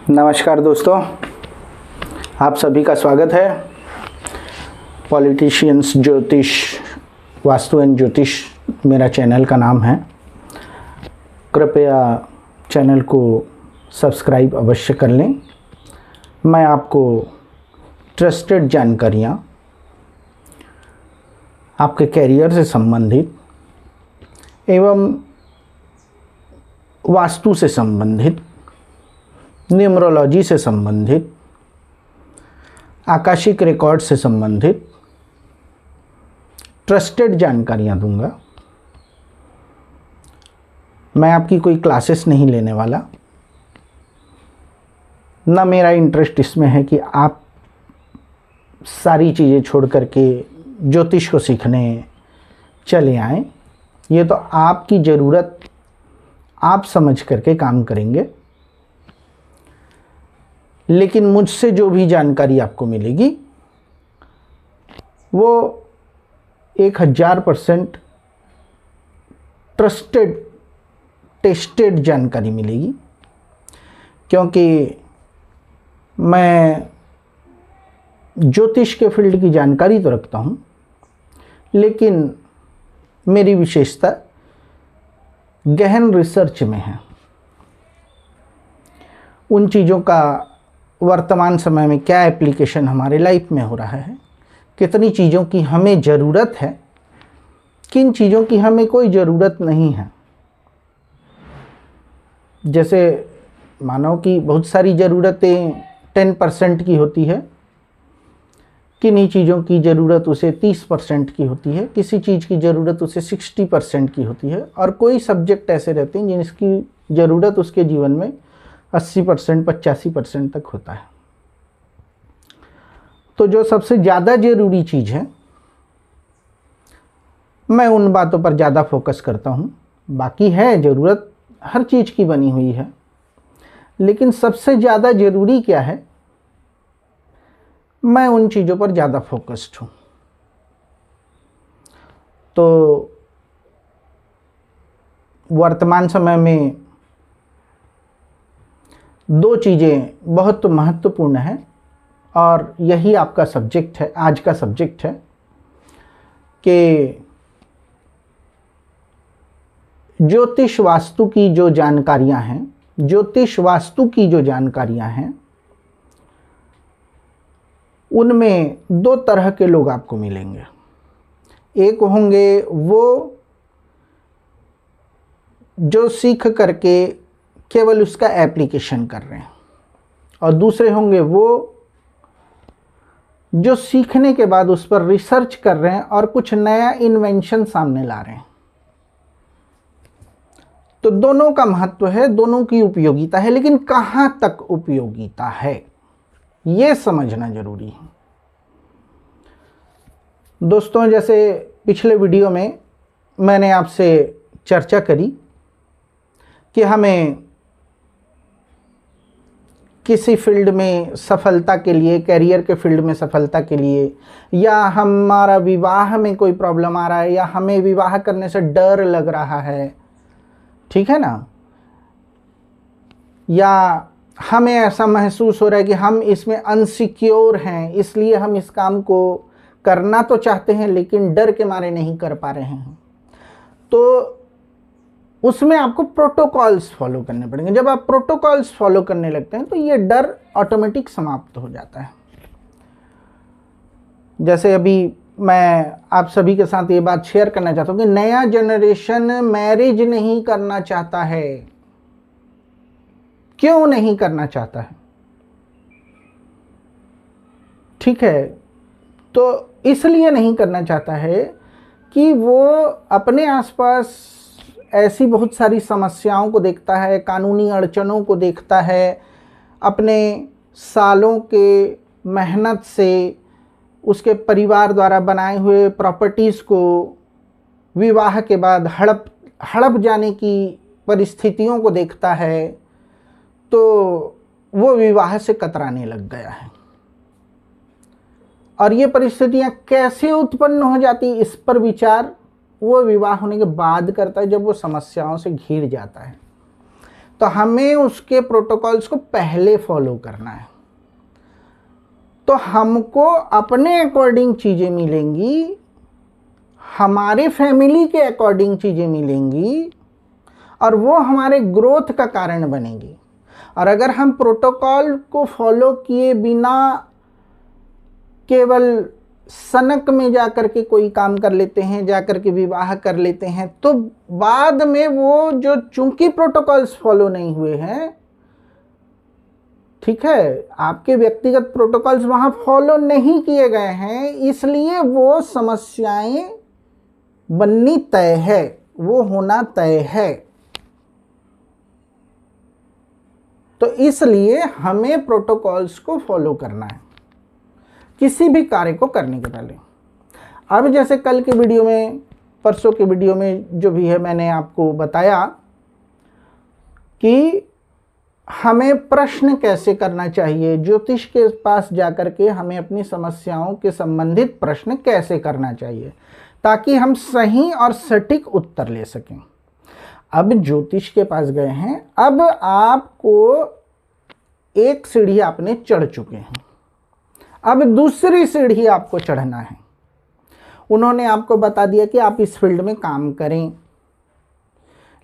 नमस्कार दोस्तों, आप सभी का स्वागत है। पॉलिटिशियंस ज्योतिष वास्तु एंड ज्योतिष मेरा चैनल का नाम है। कृपया चैनल को सब्सक्राइब अवश्य कर लें। मैं आपको ट्रस्टेड जानकारियाँ आपके कैरियर से संबंधित एवं वास्तु से संबंधित, न्यूमरोलॉजी से संबंधित, आकाशिक रिकॉर्ड से संबंधित ट्रस्टेड जानकारियाँ दूंगा। मैं आपकी कोई क्लासेस नहीं लेने वाला, ना मेरा इंटरेस्ट इसमें है कि आप सारी चीज़ें छोड़ करके ज्योतिष को सीखने चले आएं। ये तो आपकी ज़रूरत आप समझ करके काम करेंगे, लेकिन मुझसे जो भी जानकारी आपको मिलेगी वो 1000% ट्रस्टेड टेस्टेड जानकारी मिलेगी, क्योंकि मैं ज्योतिष के फील्ड की जानकारी तो रखता हूँ, लेकिन मेरी विशेषता गहन रिसर्च में है। उन चीज़ों का वर्तमान समय में क्या एप्लीकेशन हमारे लाइफ में हो रहा है, कितनी चीज़ों की हमें ज़रूरत है, किन चीज़ों की हमें कोई ज़रूरत नहीं है। जैसे मानो कि बहुत सारी ज़रूरतें 10% की होती है, किन्हीं चीज़ों की ज़रूरत उसे 30% की होती है, किसी चीज़ की ज़रूरत उसे 60% की होती है, और कोई सब्जेक्ट ऐसे रहते हैं जिसकी ज़रूरत उसके जीवन में 80%, 85% तक होता है। तो जो सबसे ज़्यादा ज़रूरी चीज़ है, मैं उन बातों पर ज़्यादा फोकस करता हूँ। बाकी है, ज़रूरत हर चीज़ की बनी हुई है, लेकिन सबसे ज़्यादा ज़रूरी क्या है, मैं उन चीज़ों पर ज़्यादा फोकस्ड हूँ। तो वर्तमान समय में दो चीज़ें बहुत महत्वपूर्ण हैं, और यही आपका सब्जेक्ट है, आज का सब्जेक्ट है कि ज्योतिष वास्तु की जो जानकारियां हैं, ज्योतिष वास्तु की जो जानकारियां हैं, उनमें दो तरह के लोग आपको मिलेंगे। एक होंगे वो जो सीख करके केवल उसका एप्लीकेशन कर रहे हैं, और दूसरे होंगे वो जो सीखने के बाद उस पर रिसर्च कर रहे हैं और कुछ नया इन्वेंशन सामने ला रहे हैं। तो दोनों का महत्व है, दोनों की उपयोगिता है, लेकिन कहाँ तक उपयोगिता है ये समझना जरूरी है। दोस्तों, जैसे पिछले वीडियो में मैंने आपसे चर्चा करी कि हमें किसी फील्ड में सफलता के लिए, कैरियर के फील्ड में सफलता के लिए, या हमारा विवाह में कोई प्रॉब्लम आ रहा है, या हमें विवाह करने से डर लग रहा है, ठीक है ना, या हमें ऐसा महसूस हो रहा है कि हम इसमें अनसिक्योर हैं, इसलिए हम इस काम को करना तो चाहते हैं लेकिन डर के मारे नहीं कर पा रहे हैं, तो उसमें आपको प्रोटोकॉल्स फॉलो करने पड़ेंगे। जब आप प्रोटोकॉल्स फॉलो करने लगते हैं तो ये डर ऑटोमेटिक समाप्त हो जाता है। जैसे अभी मैं आप सभी के साथ ये बात शेयर करना चाहता हूँ कि नया जनरेशन मैरिज नहीं करना चाहता है। क्यों नहीं करना चाहता है? ठीक है, तो इसलिए नहीं करना चाहता है कि वो अपने आसपास ऐसी बहुत सारी समस्याओं को देखता है, कानूनी अड़चनों को देखता है, अपने सालों के मेहनत से उसके परिवार द्वारा बनाए हुए प्रॉपर्टीज़ को विवाह के बाद हड़प जाने की परिस्थितियों को देखता है, तो वो विवाह से कतराने लग गया है। और ये परिस्थितियां कैसे उत्पन्न हो जाती, इस पर विचार वो विवाह होने के बाद करता है, जब वो समस्याओं से घिर जाता है। तो हमें उसके प्रोटोकॉल्स को पहले फॉलो करना है। तो हमको अपने अकॉर्डिंग चीज़ें मिलेंगी, हमारे फैमिली के अकॉर्डिंग चीज़ें मिलेंगी, और वो हमारे ग्रोथ का कारण बनेगी। और अगर हम प्रोटोकॉल को फॉलो किए बिना केवल सनक में जाकर के कोई काम कर लेते हैं, जाकर के विवाह कर लेते हैं, तो बाद में वो जो चूंकि प्रोटोकॉल्स फॉलो नहीं हुए हैं, ठीक है, आपके व्यक्तिगत प्रोटोकॉल्स वहां फॉलो नहीं किए गए हैं, इसलिए वो समस्याएं बननी तय है, वो होना तय है। तो इसलिए हमें प्रोटोकॉल्स को फॉलो करना है किसी भी कार्य को करने के पहले। अब जैसे कल के वीडियो में, परसों के वीडियो में जो भी है, मैंने आपको बताया कि हमें प्रश्न कैसे करना चाहिए, ज्योतिष के पास जाकर के हमें अपनी समस्याओं के संबंधित प्रश्न कैसे करना चाहिए, ताकि हम सही और सटीक उत्तर ले सकें। अब ज्योतिष के पास गए हैं, अब आपको एक सीढ़ी आपने चढ़ चुके हैं, अब दूसरी सीढ़ी आपको चढ़ना है। उन्होंने आपको बता दिया कि आप इस फील्ड में काम करें,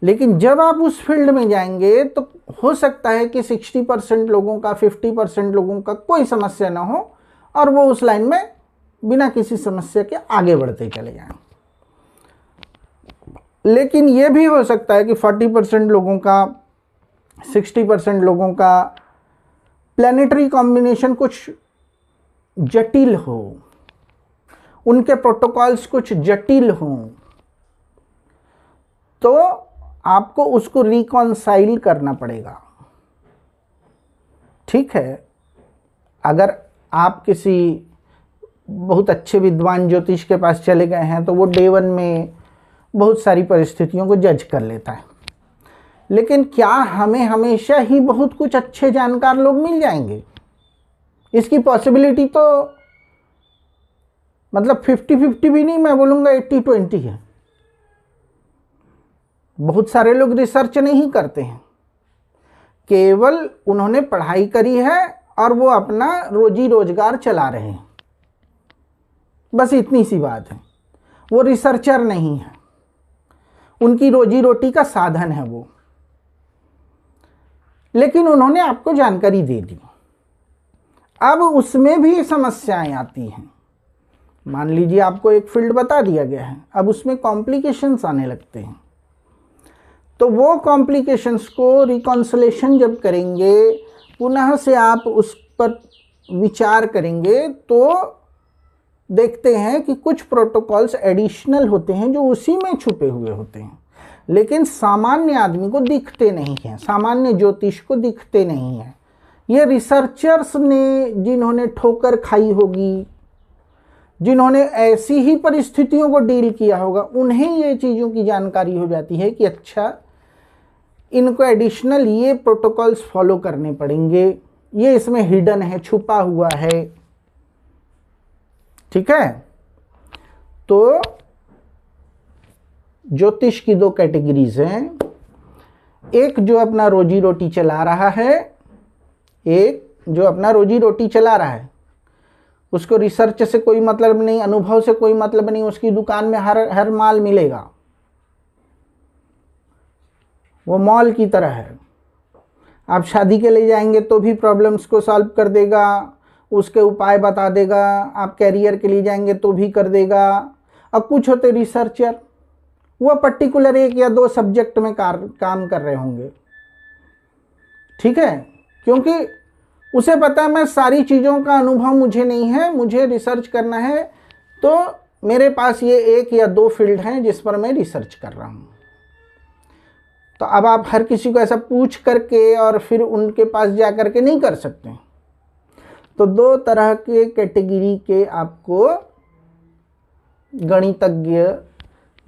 लेकिन जब आप उस फील्ड में जाएंगे तो हो सकता है कि 60% लोगों का, 50% लोगों का कोई समस्या ना हो और वो उस लाइन में बिना किसी समस्या के आगे बढ़ते चले जाएं। लेकिन ये भी हो सकता है कि 40% लोगों का, 60% लोगों का प्लैनेटरी कॉम्बिनेशन कुछ जटिल हो, उनके प्रोटोकॉल्स कुछ जटिल हों, तो आपको उसको रिकॉन्साइल करना पड़ेगा। ठीक है, अगर आप किसी बहुत अच्छे विद्वान ज्योतिष के पास चले गए हैं तो वो डे 1 में बहुत सारी परिस्थितियों को जज कर लेता है, लेकिन क्या हमें हमेशा ही बहुत कुछ अच्छे जानकार लोग मिल जाएंगे? इसकी पॉसिबिलिटी तो मतलब 50-50 भी नहीं, मैं बोलूँगा 80-20 है। बहुत सारे लोग रिसर्च नहीं करते हैं, केवल उन्होंने पढ़ाई करी है और वो अपना रोजी रोजगार चला रहे हैं, बस इतनी सी बात है। वो रिसर्चर नहीं है, उनकी रोजी रोटी का साधन है वो, लेकिन उन्होंने आपको जानकारी दे दी। अब उसमें भी समस्याएं आती हैं। मान लीजिए आपको एक फील्ड बता दिया गया है, अब उसमें कॉम्प्लिकेशंस आने लगते हैं, तो वो कॉम्प्लिकेशंस को रिकॉन्सिलेशन जब करेंगे, पुनः से आप उस पर विचार करेंगे, तो देखते हैं कि कुछ प्रोटोकॉल्स एडिशनल होते हैं जो उसी में छुपे हुए होते हैं, लेकिन सामान्य आदमी को दिखते नहीं हैं, सामान्य ज्योतिष को दिखते नहीं हैं। ये रिसर्चर्स ने, जिन्होंने ठोकर खाई होगी, जिन्होंने ऐसी ही परिस्थितियों को डील किया होगा, उन्हें ये चीज़ों की जानकारी हो जाती है कि अच्छा, इनको एडिशनल ये प्रोटोकॉल्स फॉलो करने पड़ेंगे, ये इसमें हिडन है, छुपा हुआ है। ठीक है, तो ज्योतिष की 2 कैटेगरीज हैं, एक जो अपना रोजी रोटी चला रहा है, एक जो अपना रोजी रोटी चला रहा है, उसको रिसर्च से कोई मतलब नहीं, अनुभव से कोई मतलब नहीं, उसकी दुकान में हर माल मिलेगा, वो मॉल की तरह है। आप शादी के लिए जाएंगे तो भी प्रॉब्लम्स को सॉल्व कर देगा, उसके उपाय बता देगा, आप कैरियर के लिए जाएंगे तो भी कर देगा। अब कुछ होते रिसर्चर, वो पर्टिकुलर 1 या 2 सब्जेक्ट में काम कर रहे होंगे, ठीक है, क्योंकि उसे पता है मैं सारी चीज़ों का अनुभव मुझे नहीं है, मुझे रिसर्च करना है, तो मेरे पास ये 1 या 2 फील्ड हैं जिस पर मैं रिसर्च कर रहा हूँ। तो अब आप हर किसी को ऐसा पूछ करके और फिर उनके पास जा कर के नहीं कर सकते। तो 2 तरह के कैटेगरी के आपको गणितज्ञ,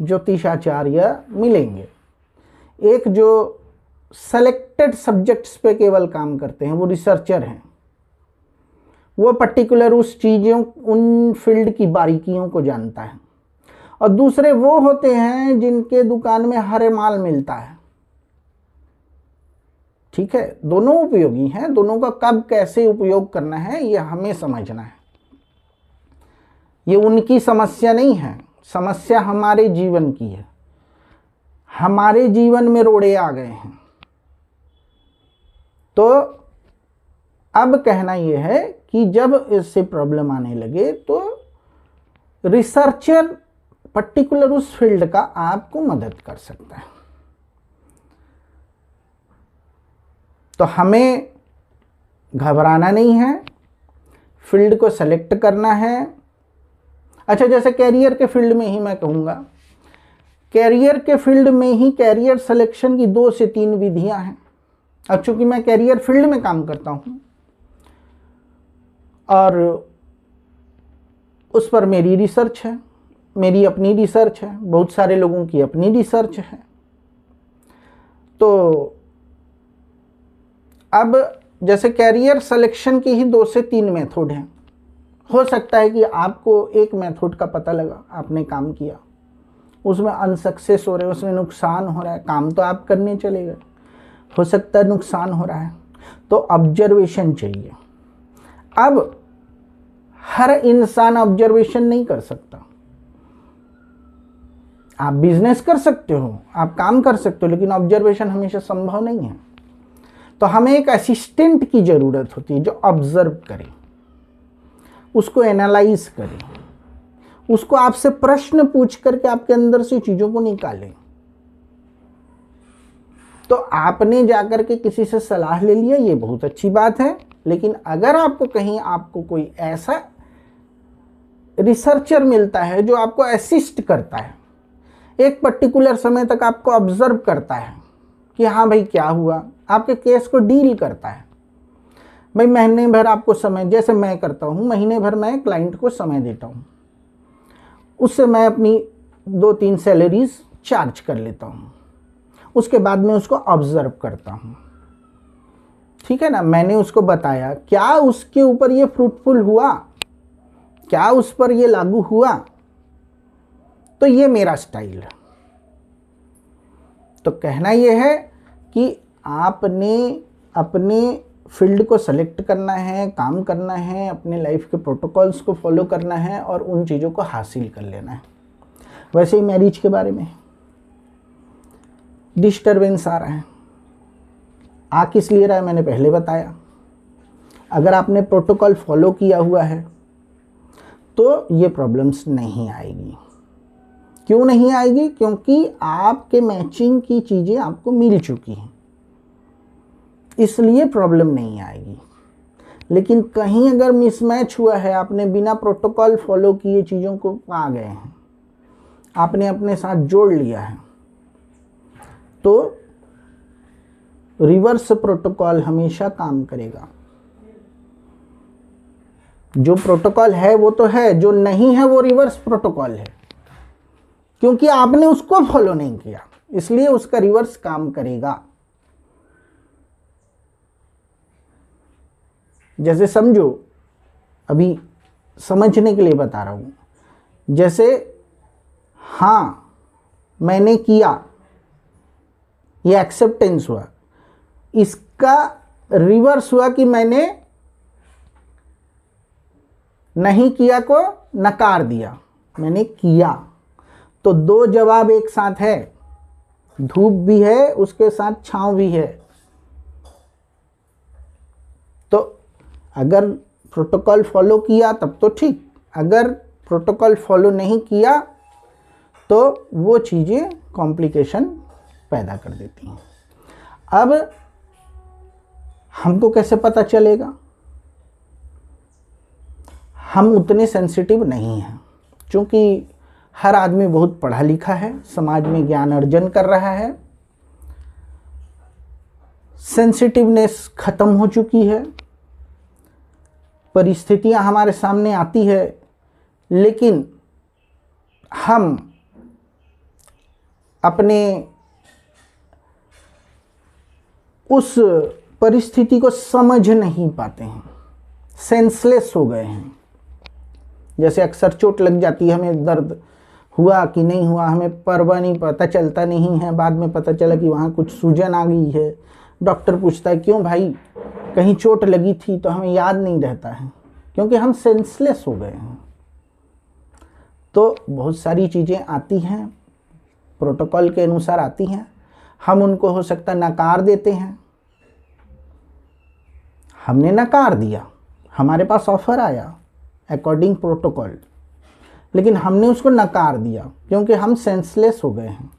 ज्योतिषाचार्य मिलेंगे। एक जो सेलेक्टेड सब्जेक्ट्स पे केवल काम करते हैं, वो रिसर्चर हैं, वो पर्टिकुलर उस चीज़ों, उन फील्ड की बारीकियों को जानता है। और दूसरे वो होते हैं जिनके दुकान में हर माल मिलता है, ठीक है, दोनों उपयोगी हैं, दोनों का कब कैसे उपयोग करना है ये हमें समझना है। ये उनकी समस्या नहीं है, समस्या हमारे जीवन की है। हमारे जीवन में रोड़े आ गए हैं। तो अब कहना यह है कि जब इससे प्रॉब्लम आने लगे तो रिसर्चर पर्टिकुलर उस फील्ड का आपको मदद कर सकता है। तो हमें घबराना नहीं है, फील्ड को सेलेक्ट करना है। अच्छा, जैसे कैरियर के फील्ड में ही मैं कहूँगा, कैरियर के फील्ड में ही कैरियर सिलेक्शन की 2 से 3 विधियां हैं। अब चूंकि मैं कैरियर फील्ड में काम करता हूँ और उस पर मेरी रिसर्च है, मेरी अपनी रिसर्च है, बहुत सारे लोगों की अपनी रिसर्च है। तो अब जैसे कैरियर सिलेक्शन की ही 2 से 3 मेथड हैं। हो सकता है कि आपको एक मेथड का पता लगा, आपने काम किया, उसमें अनसक्सेस हो रहे, उसमें नुकसान हो रहा है, काम तो आप करने चले गए, हो सकता है नुकसान हो रहा है, तो ऑब्जर्वेशन चाहिए। अब हर इंसान ऑब्जर्वेशन नहीं कर सकता। आप बिजनेस कर सकते हो, आप काम कर सकते हो, लेकिन ऑब्जर्वेशन हमेशा संभव नहीं है। तो हमें एक असिस्टेंट की जरूरत होती है जो ऑब्जर्व करे, उसको एनालाइज करे, उसको आपसे प्रश्न पूछ करके आपके अंदर से चीजों को निकाले। तो आपने जाकर के किसी से सलाह ले लिया, ये बहुत अच्छी बात है, लेकिन अगर आपको कहीं आपको कोई ऐसा रिसर्चर मिलता है जो आपको असिस्ट करता है, एक पर्टिकुलर समय तक आपको ऑब्जर्व करता है कि हाँ भाई क्या हुआ, आपके केस को डील करता है, भाई महीने भर आपको समय, जैसे मैं करता हूँ, महीने भर मैं क्लाइंट को समय देता हूँ, उससे मैं अपनी 2-3 सैलरीज चार्ज कर लेता हूँ, उसके बाद में उसको ऑब्जर्व करता हूँ। ठीक है ना, मैंने उसको बताया क्या उसके ऊपर ये फ्रूटफुल हुआ, क्या उस पर ये लागू हुआ, तो ये मेरा स्टाइल है। तो कहना ये है कि आपने अपने फील्ड को सेलेक्ट करना है, काम करना है, अपने लाइफ के प्रोटोकॉल्स को फॉलो करना है और उन चीज़ों को हासिल कर लेना है। वैसे ही मैरिज के बारे में डिस्टरबेंस आ रहा है, आ किस लिए रहा है मैंने पहले बताया। अगर आपने प्रोटोकॉल फॉलो किया हुआ है तो ये प्रॉब्लम्स नहीं आएगी। क्यों नहीं आएगी? क्योंकि आपके मैचिंग की चीज़ें आपको मिल चुकी हैं, इसलिए प्रॉब्लम नहीं आएगी। लेकिन कहीं अगर मिसमैच हुआ है, आपने बिना प्रोटोकॉल फॉलो किए चीज़ों को आ गए हैं, आपने अपने साथ जोड़ लिया है, तो रिवर्स प्रोटोकॉल हमेशा काम करेगा। जो प्रोटोकॉल है वो तो है, जो नहीं है वो रिवर्स प्रोटोकॉल है, क्योंकि आपने उसको फॉलो नहीं किया, इसलिए उसका रिवर्स काम करेगा। जैसे समझो, अभी समझने के लिए बता रहा हूं, जैसे हाँ मैंने किया, ये एक्सेप्टेंस हुआ, इसका रिवर्स हुआ कि मैंने नहीं किया को नकार दिया, मैंने किया। तो 2 जवाब एक साथ है, धूप भी है उसके साथ छांव भी है। तो अगर प्रोटोकॉल फॉलो किया तब तो ठीक, अगर प्रोटोकॉल फॉलो नहीं किया तो वो चीज़ें कॉम्प्लिकेशन पैदा कर देती हैं। अब हमको कैसे पता चलेगा? हम उतने सेंसिटिव नहीं हैं, क्योंकि हर आदमी बहुत पढ़ा लिखा है, समाज में ज्ञान अर्जन कर रहा है, सेंसिटिवनेस खत्म हो चुकी है, परिस्थितियां हमारे सामने आती है, लेकिन हम अपने उस परिस्थिति को समझ नहीं पाते हैं, सेंसलेस हो गए हैं। जैसे अक्सर चोट लग जाती है, हमें दर्द हुआ कि नहीं हुआ हमें परवाह नहीं, पता चलता नहीं है, बाद में पता चला कि वहाँ कुछ सूजन आ गई है, डॉक्टर पूछता है क्यों भाई, कहीं चोट लगी थी? तो हमें याद नहीं रहता है, क्योंकि हम सेंसलेस हो गए हैं। तो बहुत सारी चीज़ें आती हैं, प्रोटोकॉल के अनुसार आती हैं, हम उनको हो सकता है नकार देते हैं। हमने नकार दिया, हमारे पास ऑफर आया अकॉर्डिंग प्रोटोकॉल, लेकिन हमने उसको नकार दिया क्योंकि हम सेंसलेस हो गए हैं,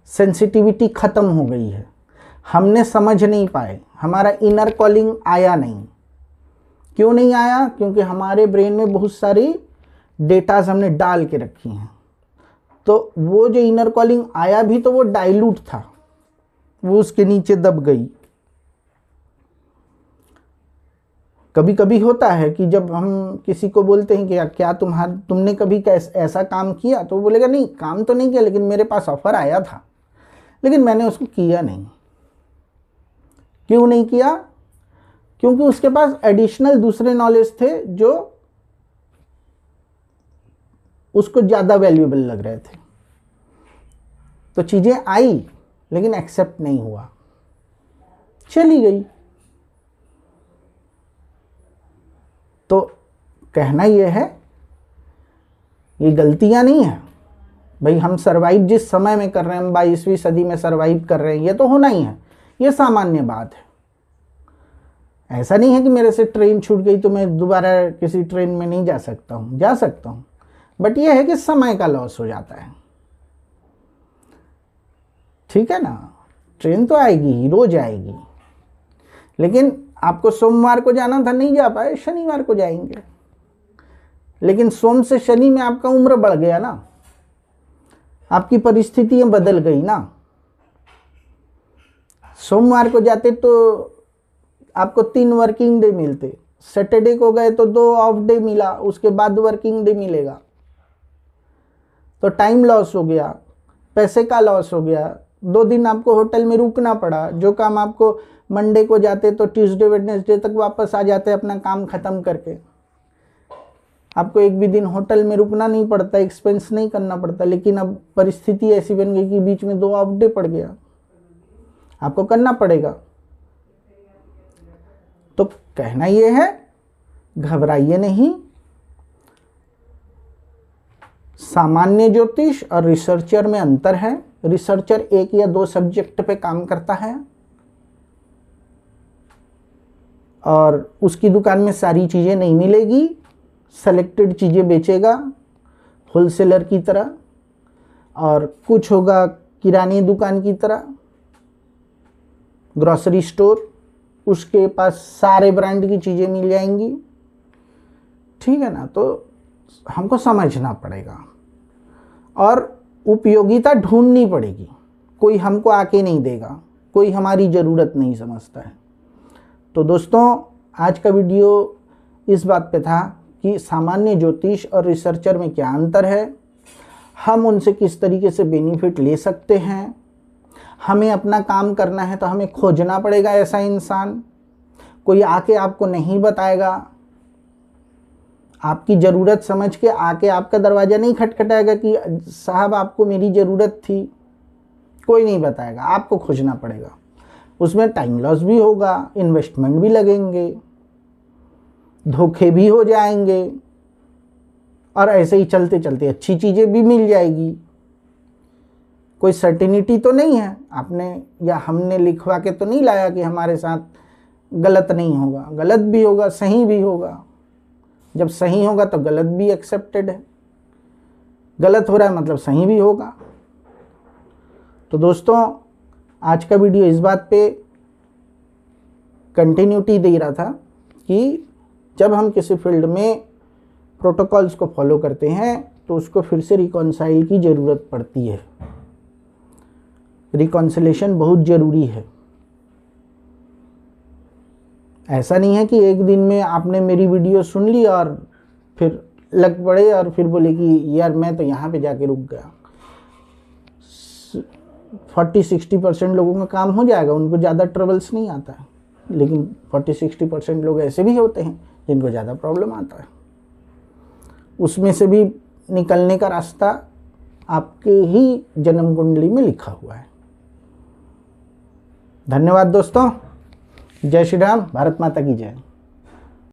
सेंसिटिविटी ख़त्म हो गई है, हमने समझ नहीं पाए, हमारा इनर कॉलिंग आया नहीं। क्यों नहीं आया? क्योंकि हमारे ब्रेन में बहुत सारी डेटाज हमने डाल के रखी हैं। तो वो जो इनर कॉलिंग आया भी तो वो डाइल्यूट था, वो उसके नीचे दब गई। कभी कभी होता है कि जब हम किसी को बोलते हैं कि क्या तुमने कभी ऐसा काम किया, तो वो बोलेगा नहीं, काम तो नहीं किया, लेकिन मेरे पास ऑफर आया था, लेकिन मैंने उसको किया नहीं। क्यों नहीं किया? क्योंकि उसके पास एडिशनल दूसरे नॉलेज थे जो उसको ज़्यादा वैल्यूएबल लग रहे थे। तो चीज़ें आई लेकिन एक्सेप्ट नहीं हुआ, चली गई। तो कहना यह है, ये गलतियां नहीं है भाई। हम सरवाइव जिस समय में कर रहे हैं, हम 22वीं सदी में सरवाइव कर रहे हैं, ये तो होना ही है, ये सामान्य बात है। ऐसा नहीं है कि मेरे से ट्रेन छूट गई तो मैं दोबारा किसी ट्रेन में नहीं जा सकता हूँ, जा सकता हूँ, बट ये है कि समय का लॉस हो जाता है। ठीक है ना, ट्रेन तो आएगी, रोज आएगी, लेकिन आपको सोमवार को जाना था, नहीं जा पाए, शनिवार को जाएंगे। लेकिन सोम से शनि में आपका उम्र बढ़ गया ना, आपकी परिस्थितियां बदल गई ना। सोमवार को जाते तो आपको 3 वर्किंग डे मिलते, सैटरडे को गए तो 2 ऑफ डे मिला, उसके बाद वर्किंग डे मिलेगा। तो टाइम लॉस हो गया, पैसे का लॉस हो गया, 2 दिन आपको होटल में रुकना पड़ा। जो काम आपको मंडे को जाते तो ट्यूसडे वेडनेसडे तक वापस आ जाते अपना काम ख़त्म करके। आपको एक भी दिन होटल में रुकना नहीं पड़ता, एक्सपेंस नहीं करना पड़ता। लेकिन अब परिस्थिति ऐसी बन गई कि बीच में 2 ऑफ डे पड़ गया, आपको करना पड़ेगा। तो कहना यह है, घबराइए नहीं। सामान्य ज्योतिष और रिसर्चर में अंतर है। रिसर्चर 1 या 2 सब्जेक्ट पे काम करता है और उसकी दुकान में सारी चीज़ें नहीं मिलेगी, सेलेक्टेड चीज़ें बेचेगा होलसेलर की तरह, और कुछ होगा किराने दुकान की तरह, ग्रोसरी स्टोर, उसके पास सारे ब्रांड की चीज़ें मिल जाएंगी। ठीक है ना, तो हमको समझना पड़ेगा और उपयोगिता ढूंढनी पड़ेगी। कोई हमको आके नहीं देगा, कोई हमारी ज़रूरत नहीं समझता है। तो दोस्तों, आज का वीडियो इस बात पे था कि सामान्य ज्योतिष और रिसर्चर में क्या अंतर है, हम उनसे किस तरीके से बेनिफिट ले सकते हैं। हमें अपना काम करना है तो हमें खोजना पड़ेगा ऐसा इंसान, कोई आके आपको नहीं बताएगा। आपकी ज़रूरत समझ के आके आपका दरवाज़ा नहीं खटखटाएगा कि साहब आपको मेरी ज़रूरत थी, कोई नहीं बताएगा, आपको खोजना पड़ेगा। उसमें टाइम लॉस भी होगा, इन्वेस्टमेंट भी लगेंगे, धोखे भी हो जाएंगे, और ऐसे ही चलते चलते अच्छी चीज़ें भी मिल जाएगी। कोई सर्टिनिटी तो नहीं है, आपने या हमने लिखवा के तो नहीं लाया कि हमारे साथ गलत नहीं होगा। गलत भी होगा, सही भी होगा। जब सही होगा तो गलत भी एक्सेप्टेड है, गलत हो रहा है मतलब सही भी होगा। तो दोस्तों, आज का वीडियो इस बात पे कंटिन्यूटी दे रहा था कि जब हम किसी फील्ड में प्रोटोकॉल्स को फॉलो करते हैं तो उसको फिर से रिकॉन्साइल की ज़रूरत पड़ती है। रिकॉन्सिलेशन बहुत ज़रूरी है। ऐसा नहीं है कि एक दिन में आपने मेरी वीडियो सुन ली और फिर लग पड़े और फिर बोले कि यार मैं तो यहाँ पे जाके रुक गया। 40-60% लोगों का काम हो जाएगा, उनको ज़्यादा ट्रबल्स नहीं आता है। लेकिन 40-60% लोग ऐसे भी होते हैं जिनको ज़्यादा प्रॉब्लम आता है। उसमें से भी निकलने का रास्ता आपके ही जन्म कुंडली में लिखा हुआ है। धन्यवाद दोस्तों। जय श्री राम, भारत माता की जय।